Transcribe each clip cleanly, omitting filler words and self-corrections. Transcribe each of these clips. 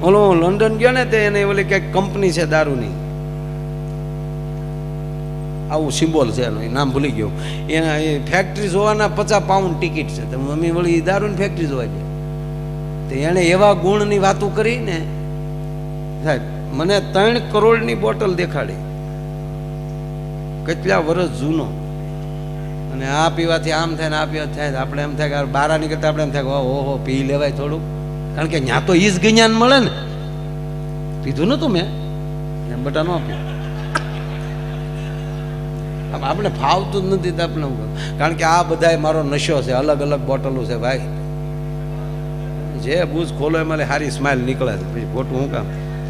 ઓલો લંડન ગયો ને તે એને ઓલી કંઈક કંપની છે દારૂની, આવું સિમ્બોલ છે એનું, નામ ભૂલી ગયો. એના એ ફેક્ટરી જોવાના 50 પાઉન્ડ ટિકિટ છે. તો મમ્મી વળી દારૂની ફેક્ટરી જોવા જાય. તો એણે એવા ગુણની વાતો કરી ને સાહેબ, મને 3 કરોડની બોટલ દેખાડી, કેટલા વર્ષ જૂનો, અને આ પીવાથી આમ થાય ને આ પીવાથી થાય. આપણે એમ થાય કે બહાર નીકળતા આપણે એમ થાય કે ઓહો પી લેવાય થોડું, કારણ કે ત્યાં તો ઈ જ જ્ઞાન મળે ને. પીધું નતું મેં, એમ બટા ન પીધું, આપણે ફાવતું જ નથી. આપણે કારણ કે આ બધા મારો નશો છે, અલગ અલગ બોટલો છે ભાઈ. જે બૂઝ ખોલો એમાં સારી સ્માઇલ નીકળે છે, પછી ખોટું હું કામ.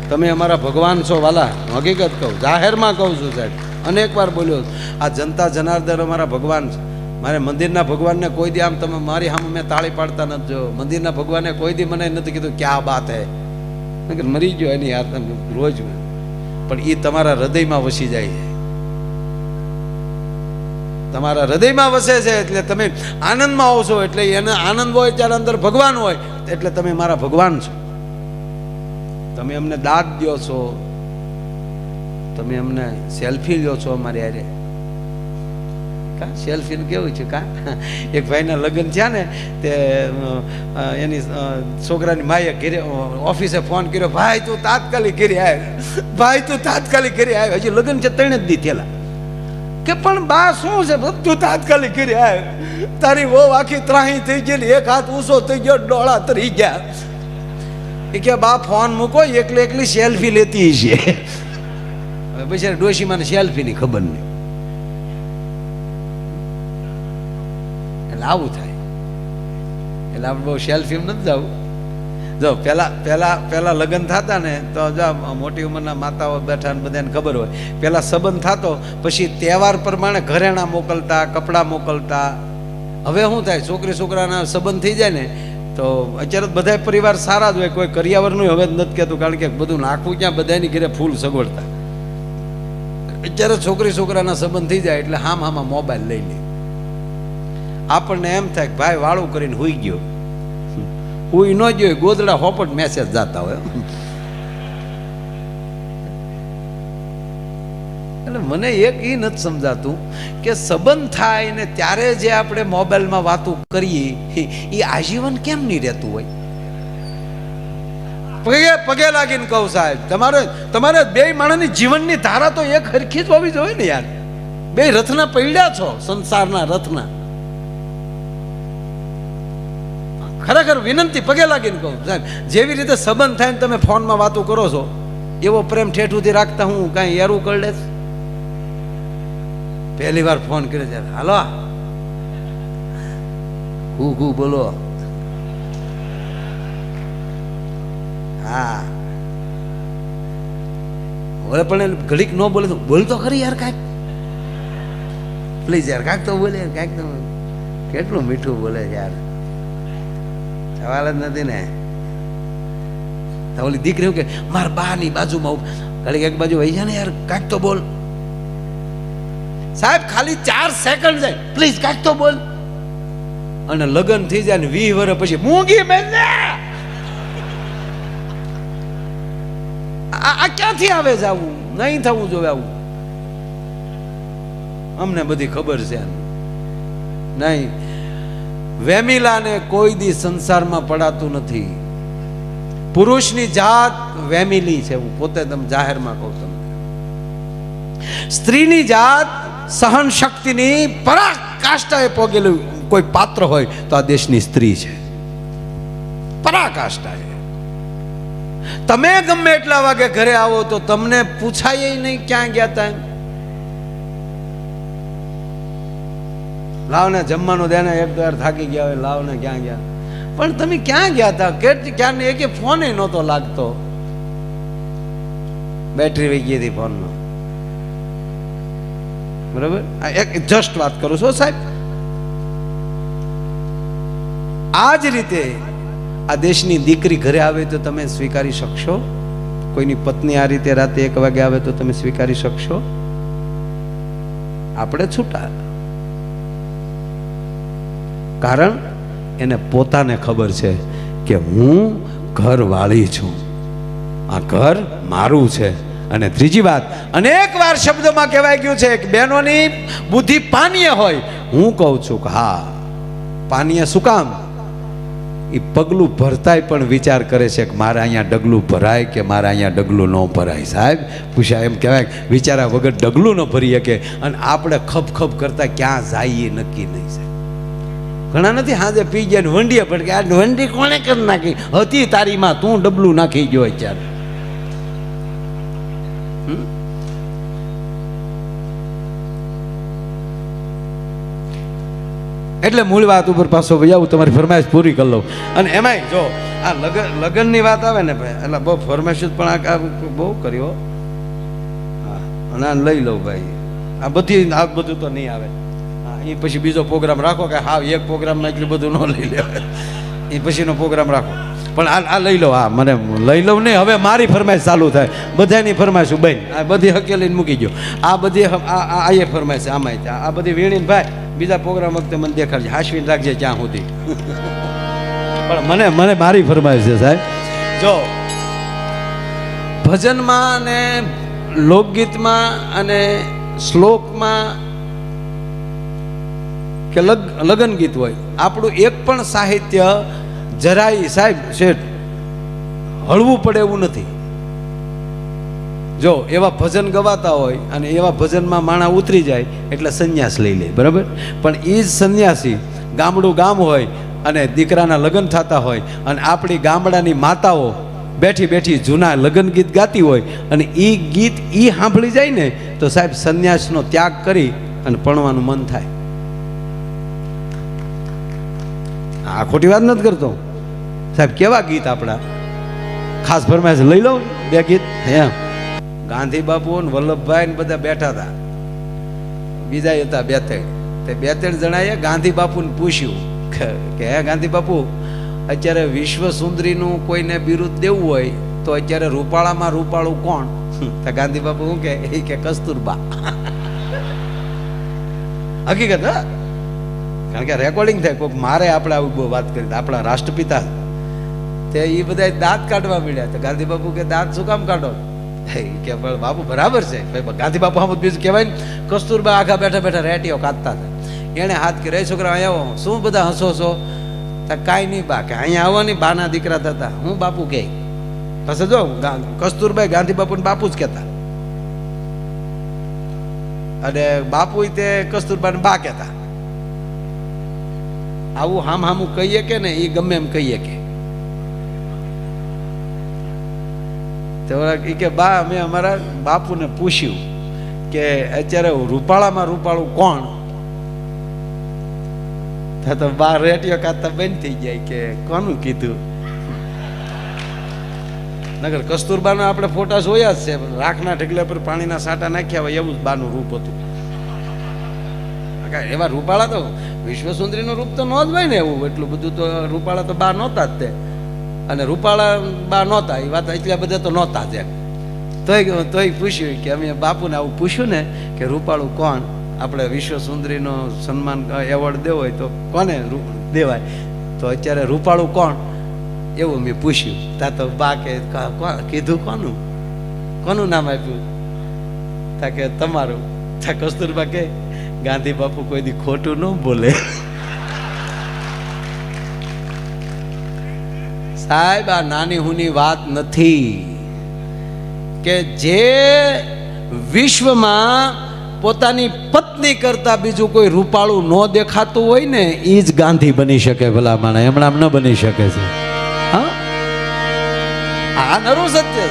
તમે અમારા ભગવાન છો વાલા, હકીકત કહું, જાહેરમાં કહું છું સાહેબ, અનેક વાર બોલ્યો. આ જનતા જનાર્દન અમારા ભગવાન છે. મારે મંદિરના ભગવાનને કોઈ દી આમ તમે મારી સામે મેં તાળી પાડતા નથી જો. મંદિરના ભગવાને કોઈ દી મને નથી કીધું ક્યાં બાત હે, મરી ગયો એની યાર તમે રોજ. પણ એ તમારા હૃદયમાં વસી જાય છે, તમારા હૃદયમાં વસે છે, એટલે તમે આનંદમાં આવો છો. એટલે એને આનંદ હોય ત્યારે અંદર ભગવાન હોય, એટલે તમે મારા ભગવાન છો. તમે અમને દાદ દો છો, તમે અમને સેલ્ફી લ્યો છો અમારી યારે. કા સેલ્ફી કેવું છે કા? એક ભાઈના લગ્ન થયા ને, તે એની છોકરાની માએ ઘરે ઓફિસે ફોન કર્યો, ભાઈ તું તાત્કાલિક ઘરે આવ, ભાઈ તું તાત્કાલિક ઘરે આવ. હજી લગ્ન છે 3 જ દી થયેલા. કે પણ બા શું છે, બધું તાત્કાલિક ઘરે આવ. તારી વહુ આખી ત્રાહી થઈ ગઈ, એક હાથ ઊંચો થઈ ગયો, ડોળા તરી ગયા. એ કે બા ફોન મૂકો, એકલી સેલ્ફી લેતી છે. હવે પછી ડોશીમાં સેલ્ફીની ખબર નહીં. એટલે આવું થાય. એટલે આપણે બહુ સેલ્ફી નથી જવું. જો પેલા લગ્ન થતા ને તો મોટી ઉંમરના માતાઓ બેઠા ને બધાને ખબર હોય, પેલા સંબંધ થતો, પછી તહેવાર પ્રમાણે ઘરેણા મોકલતા, કપડાં મોકલતા. હવે શું થાય, છોકરી છોકરાના સંબંધ થઈ જાય ને તો અત્યારે બધા પરિવાર સારા જ હોય, કોઈ કરિયાવરનું હવે નથી કહેતું, કારણ કે બધું નાખવું ક્યાં, બધાની ઘરે ફૂલ સગવડતા. અત્યારે છોકરી છોકરાના સંબંધ થઈ જાય એટલે હામાં મોબાઈલ લઈ લે. આપણને એમ થાય કે ભાઈ વાળું કરીને હુઈ ગયો, હુઈ ન ગયો, ગોદડા હોપટ મેસેજ જતા હોય. એટલે મને એક એ નથી સમજાતું કે સંબંધ થાય ને ત્યારે જે આપણે મોબાઈલમાં વાતો કરીએ એ આજીવન કેમ નહીં રહેતું હોય? પગે લાગીને કહું સાહેબ, તમારે બે માણસની જીવનની ધારા તો એક હરખી જ હોવી જોઈએ ને યાર. બે રથના પડ્યા છો, સંસારના રથના. ખરેખર વિનંતી, પગે લાગીને કહું સાહેબ, જેવી રીતે સંબંધ થાય ને તમે ફોનમાં વાતો કરો છો, એવો પ્રેમ ઠેઠુંથી રાખતા હું કાંઈ એરું કરી લે. પહેલી વાર ફોન કર્યો ત્યારે હાલો હું બોલો, હા હવે પણ ઘડીક ન બોલે તો બોલ તો ખરી યાર, કાંઈક પ્લીઝ યાર, કાંઈક તો બોલે, કાંઈક તો. કેટલું મીઠું બોલે યાર, સવાલ જ નથી ને. ઓલી દીકરી કે મારા બાની બાજુમાં ઘડીક એક બાજુ વહી જાય ને યાર, કાંઈક તો બોલ સાહેબ, ખાલી 4 સેકન્ડ જાય, પ્લીઝ કાંઈક તો બોલ. અને લગ્ન થઈ જાય ને 20 વર્ષ પછી મૂંગી બેન આ ક્યાંથી આવે છે? આવું નહીં થવું જોઈએ. આવું અમને બધી ખબર છે નહીં. વેમિલાને કોઈ દી સંસારમાં પડાતું નથી. પુરુષની જાત વેમિલી છે, હું પોતે તમે જાહેરમાં કહું તમને. સ્ત્રીની જાત સહન શક્તિની પરાકાષ્ઠાએ પોગેલું કોઈ પાત્ર હોય તો આ દેશની સ્ત્રી છે, પરાકાષ્ઠાએ. તમે ગમે એટલા વાગે ઘરે આવો તો તમને પૂછાય નહીં ક્યાં ગયા હતા. લાવને જમવાનું દેને, એક દર થાકી ગયા હોય, લાવને ક્યાં ગયા, પણ તમે ક્યાં ગયા હતા, ક્યાં એક ફોન નહોતો લાગતો, બેટરી વહી ગઈ હતી ફોનનો. બરાબર, એક જસ્ટ વાત કરું છું સાહેબ. આ જ રીતે આ દેશની દીકરી ઘરે આવે તો તમે સ્વીકારી શકશો? કોઈની પત્ની આ રીતે રાતે 1 વાગે આવે તો તમે સ્વીકારી શકશો? આપણે છૂટા. કારણ એને પોતાને ખબર છે કે હું ઘરવાળી છું. આ ઘર મારું છે. અને ત્રીજી વાત, અનેક વાર શબ્દોમાં કહેવાય ગયું છે કે બહેનોની બુદ્ધિ પાનીય હોય. હું કહું છું કે હા, પાનીય શું કામ? એ પગલું ભરતાય પણ વિચાર કરે છે કે મારે અહીંયા ડગલું ભરાય કે મારે અહીંયા ડગલું ન ભરાય. સાહેબ પૂછ્યા એમ કહેવાય વિચારા વગર ડગલું ન ભરી શકે, અને આપણે ખપ ખપ કરતા ક્યાં જાય એ નક્કી નહીં. સાહેબ ઘણા નથી હાજે પી ગયા ને વંડીએ પડકે આ વંડી કોણે કરી નાખી હતી તારીમાં, તું ડબલું નાખી ગયો અત્યારે. એટલે મૂળ વાત ઉપર પાછો વજાવું, તમારી ફરમાઈશ પૂરી કરી લઉં. અને એમાંય જો આ લગ્નની વાત આવે ને ભાઈ, એટલે બહુ ફરમાઈશ પણ આ બહુ કર્યો. હા, અને આ લઈ લઉં ભાઈ, આ બધું તો નહીં આવે. એ પછી બીજો પ્રોગ્રામ રાખો કે હા એક પ્રોગ્રામમાં એટલું બધું ન લઈ લેવાય, એ પછીનો પ્રોગ્રામ રાખો. પણ આ લઈ લો, હા મને લઈ લઉં નહીં. હવે મારી ફરમાઈશ ચાલુ થાય, બધાની ફરમાઈશ બેન આ બધી હકેલીને મૂકી ગયો. આ બધી આ એ ફરમાઈશ આમાં આ બધી વીણીને ભાઈ બીજા પ્રોગ્રામ વખતે મને દેખાડજે, હાશવીને રાખજે ત્યાં સુધી. પણ મને મારી ફરમાઈશ છે સાહેબ. જો ભજનમાં અને લોકગીતમાં અને શ્લોકમાં કે લગ્ન ગીત હોય, આપણું એક પણ સાહિત્ય જરાય સાહેબ શેઠ હળવું પડે એવું નથી. જો એવા ભજન ગવાતા હોય અને એવા ભજનમાં માણા ઉતરી જાય એટલે સંન્યાસ લઈ લે, બરાબર. પણ એ જ સંન્યાસી ગામડું ગામ હોય અને દીકરાના લગ્ન થતા હોય અને આપણી ગામડાની માતાઓ બેઠી બેઠી જૂના લગ્ન ગીત ગાતી હોય અને એ ગીત એ સાંભળી જાય ને તો સાહેબ સંન્યાસનો ત્યાગ કરી અને ભણવાનું મન થાય. આ ખોટી વાત નથી કરતો સાહેબ. કેવા ગીત આપણા ખાસ ફરમાઈશ લઈ લઉં બે ગીત. એમ ગાંધી બાપુ ને વલ્લભભાઈ ને બધા બેઠા હતા, બીજા હતા બે ત્રણ જણાએ ગાંધી બાપુને પૂછ્યું કે હે ગાંધી બાપુ, અત્યારે વિશ્વ સુંદરીનું કોઈને બિરુદ દેવું હોય તો અત્યારે રૂપાળામાં રૂપાળું કોણ? તો ગાંધી બાપુ શું કે કસ્તુરબા. હકીકત હા, કારણ કે રેકોર્ડિંગ થાય કોઈક મારે આપણે આવું બહુ વાત કરી. આપણા રાષ્ટ્રપિતા તે એ બધા દાંત કાઢવા મળ્યા. તો ગાંધી બાપુ કે દાંત શું કામ કાઢો? કે બાપુ બરાબર છે. ગાંધી બાપુ આમ બીજું કહેવાય ને, કસ્તુરબા આખા બેઠા બેઠા રેટીઓ કાઢતા હતા. એને હાથ કે રે છોકરા અહીંયા આવો, શું બધા હસો છો? કાંઈ નહીં બા, કે અહીંયા આવો નહીં, બાના દીકરા થતા. હું બાપુ કે પછી જો કસ્તુરબાઈ ગાંધી બાપુ ને બાપુ જ કહેતા, અને બાપુ તે કસ્તુરબાને બા કહેતા. આવું હામું કહીએ કે ને એ ગમે એમ કહીએ કે કે બા મેં અમારા બાપુને પૂછ્યું કે અત્યારે રૂપાળામાં રૂપાળું કોણ? તો બા રેટીઓ કાઢતા બંધ થઈ જાય કે કોનું કીધું? નગર કસ્તુરબાના આપણે ફોટા જોયા જ છે, રાખના ઢગલા પર પાણીના સાંટા નાખ્યા હોય એવું જ બાનું રૂપ હતું. એવા રૂપાળા તો વિશ્વ સુંદરીનું રૂપ તો ન જ હોય ને એવું, એટલું બધું તો રૂપાળા તો બા નહોતા જ તે. અને રૂપાળા બા નહોતા એ વાત એટલા બધા તો નહોતા જ એમ. તોય પૂછ્યું કે અમે બાપુને આવું પૂછ્યું ને કે રૂપાળું કોણ? આપણે વિશ્વ સુંદરીનો સન્માન એવોર્ડ દેવો હોય તો કોને દેવાય? તો અત્યારે રૂપાળું કોણ એવું મેં પૂછ્યું. તા તો બા કે કીધું કોનું નામ આપ્યું? તા કે તમારું. તા કસ્તુરબા કે ગાંધી બાપુ કોઈ દી ખોટું ન બોલે. સાહેબ આ નાની હુની વાત નથી કે જે વિશ્વમાં પોતાની પત્ની કરતા બીજું કોઈ રૂપાળું ન દેખાતું હોય ને એ જ ગાંધી બની શકે. ભલા માણે હમણાં ન બની શકે છે. હા, આ નરું સત્ય.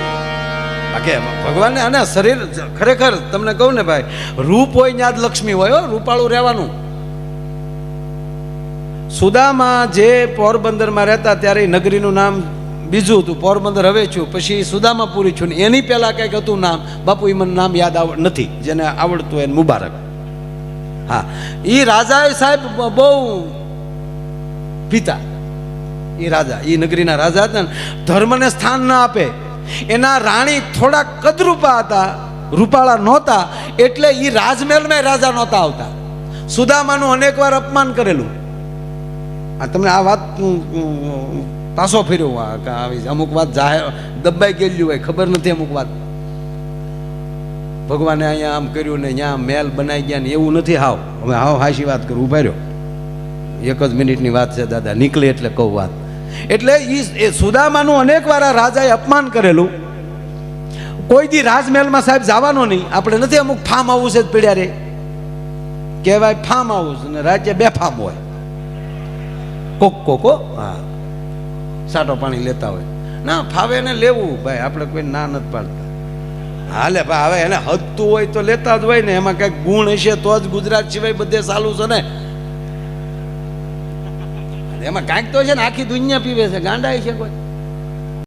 બાકી ભગવાનને અને શરીર ખરેખર તમને કહું ને ભાઈ, રૂપ હોય ત્યાં જ લક્ષ્મી હોય. રૂપાળું રહેવાનું. સુદામા જે પોરબંદરમાં રહેતા ત્યારે નગરીનું નામ બીજું હતું, પોરબંદર હવે છું, પછી સુદામાપુરી છું. ને એની પહેલા કંઈક હતું નામ, બાપુ એ મને નામ યાદ નથી, જેને આવડતું એને મુબારક. હા, એ રાજાએ સાહેબ બહુ પિતા, એ રાજા, એ નગરીના રાજા હતા ને, ધર્મને સ્થાન ના આપે. એના રાણી થોડા કદરૂપા હતા, રૂપાળા નહોતા, એટલે એ રાજમહેલમાં રાજા નહોતા આવતા. સુદામાનું અનેક વાર અપમાન કરેલું. આ તમને આ વાત પાછો ફેર્યો આવી અમુક વાત જાહેર દબાઈ ગયેલી હોય, ખબર નથી અમુક વાત. ભગવાને અહીંયા આમ કર્યું ને અહીંયા મેલ બનાવી ગયા ને એવું નથી. હાવ હવે હાવ હાશી વાત કરું, ઉભા રહ્યો. 1 જ મિનિટની વાત છે દાદા, નીકળે એટલે કહું વાત. એટલે એ સુદામાનું અનેક વાર આ રાજાએ અપમાન કરેલું. કોઈ દી રાજમહેલમાં સાહેબ જવાનો નહીં. આપણે નથી અમુક ફાર્મ હાઉસ જ પડ્યા રે, કહેવાય ફાર્મ હાઉસ, અને રાજ્ય બેફામ હોય. કોકો હા સાટો પાણી લેતા હોય. ના ફાવે એને લેવું ભાઈ, આપણે કોઈ ના નથી પાડતા. હાલે ભાઈ, હવે એને હદતું હોય તો લેતા જ હોય ને. એમાં કઈક ગુણ હશે તો જ ગુજરાત સિવાય બધે ચાલુ છે ને. એમાં કાંઈક તો છે ને, આખી દુનિયા પીવે છે, ગાંડા છે કોઈ.